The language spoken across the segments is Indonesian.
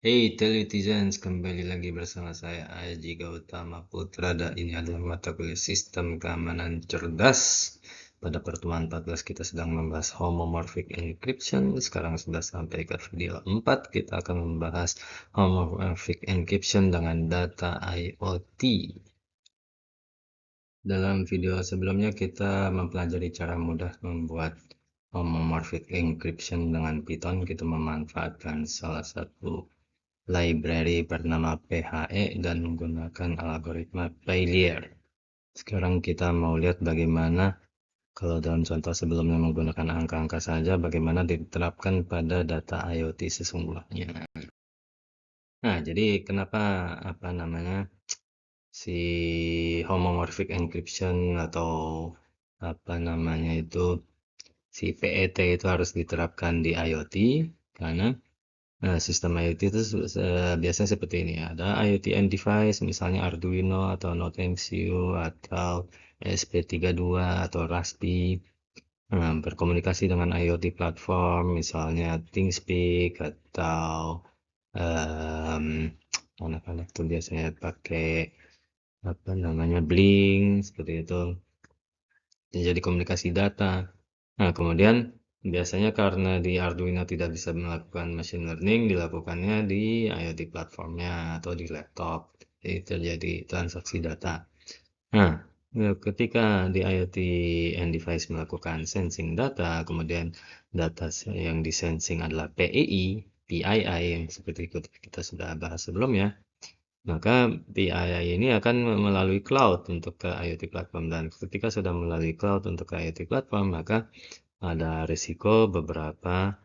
Hey Teletizens, kembali lagi bersama saya Aji Gautama Putra dan ini adalah mata kuliah Sistem Keamanan Cerdas. Pada pertemuan 14 kita sedang membahas Homomorphic Encryption. Sekarang sudah sampai ke video 4, kita akan membahas Homomorphic Encryption dengan data IoT. Dalam video sebelumnya kita mempelajari cara mudah membuat Homomorphic Encryption dengan Python. Kita memanfaatkan salah satu library bernama PHE dan menggunakan algoritma Paylier. Sekarang kita mau lihat bagaimana kalau dalam contoh sebelumnya menggunakan angka-angka saja, bagaimana diterapkan pada data IoT sesungguhnya. Nah, jadi kenapa si homomorphic encryption atau si PET itu harus diterapkan di IoT karena sistem IoT itu biasanya seperti ini. Ada IoT end device, misalnya Arduino atau Node MCU atau ESP32 atau Raspi. Berkomunikasi dengan IoT platform, misalnya ThingSpeak atau anak-anak tuh biasanya pakai Blink seperti itu. Jadi komunikasi data. Nah, kemudian biasanya karena di Arduino tidak bisa melakukan machine learning, dilakukannya di IoT platformnya atau di laptop. Jadi terjadi transaksi data. Nah, ketika di IoT end device melakukan sensing data, kemudian data yang disensing adalah PII yang seperti kita sudah bahas sebelumnya, maka PII ini akan melalui cloud untuk ke IoT platform, dan ketika sudah melalui cloud untuk ke IoT platform, maka ada risiko beberapa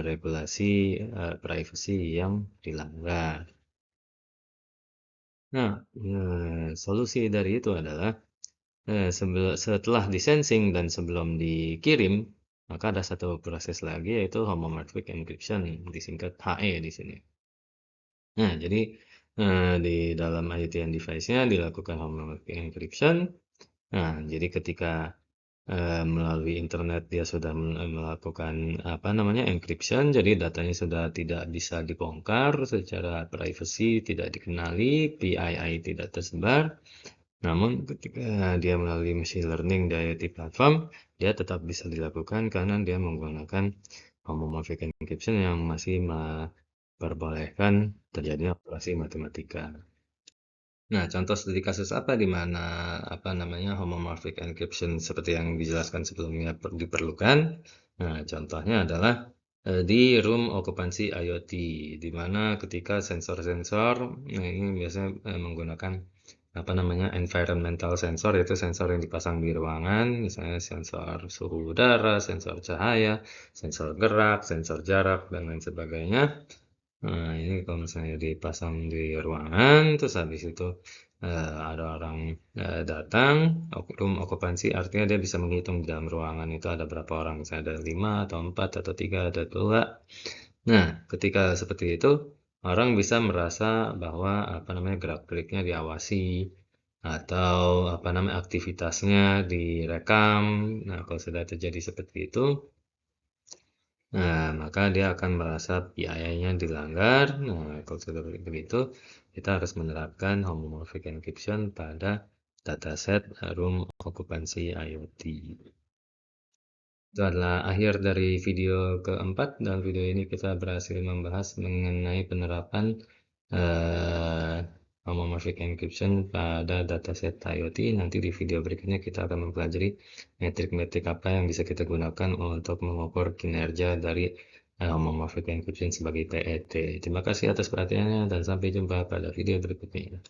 regulasi privacy yang dilanggar. Nah, solusi dari itu adalah setelah disensing dan sebelum dikirim, maka ada satu proses lagi yaitu homomorphic encryption, disingkat HE di sini. Nah, jadi di dalam IoT device-nya dilakukan homomorphic encryption. Nah, jadi ketika melalui internet dia sudah melakukan encryption, jadi datanya sudah tidak bisa dibongkar secara privacy, tidak dikenali, PII tidak tersebar. Namun ketika dia melalui machine learning di IoT platform, dia tetap bisa dilakukan karena dia menggunakan homomorphic encryption yang masih memperbolehkan terjadinya operasi matematika. Nah, contoh studi kasus apa di mana homomorphic encryption seperti yang dijelaskan sebelumnya diperlukan? Nah, contohnya adalah di room occupancy IoT, di mana ketika sensor-sensor, ini biasanya menggunakan environmental sensor, yaitu sensor yang dipasang di ruangan, misalnya sensor suhu udara, sensor cahaya, sensor gerak, sensor jarak, dan lain sebagainya. Nah, ini kalau misalnya dipasang di ruangan, terus habis itu ada orang datang, room occupancy artinya dia bisa menghitung di dalam ruangan itu ada berapa orang, misalnya ada 5 atau 4 atau 3 atau 2. Nah, ketika seperti itu, orang bisa merasa bahwa gerak-geriknya diawasi atau aktivitasnya direkam. Nah, kalau sudah terjadi seperti itu, nah, maka dia akan merasa PII-nya dilanggar. Nah, kalau sudah begitu, kita harus menerapkan homomorphic encryption pada dataset room occupancy IoT. Itu adalah akhir dari video keempat. Dalam video ini kita berhasil membahas mengenai penerapan eh, homomorphic encryption pada dataset IoT. Nanti di video berikutnya kita akan mempelajari metrik-metrik apa yang bisa kita gunakan untuk mengukur kinerja dari homomorphic encryption sebagai PET. Terima kasih atas perhatiannya dan sampai jumpa pada video berikutnya.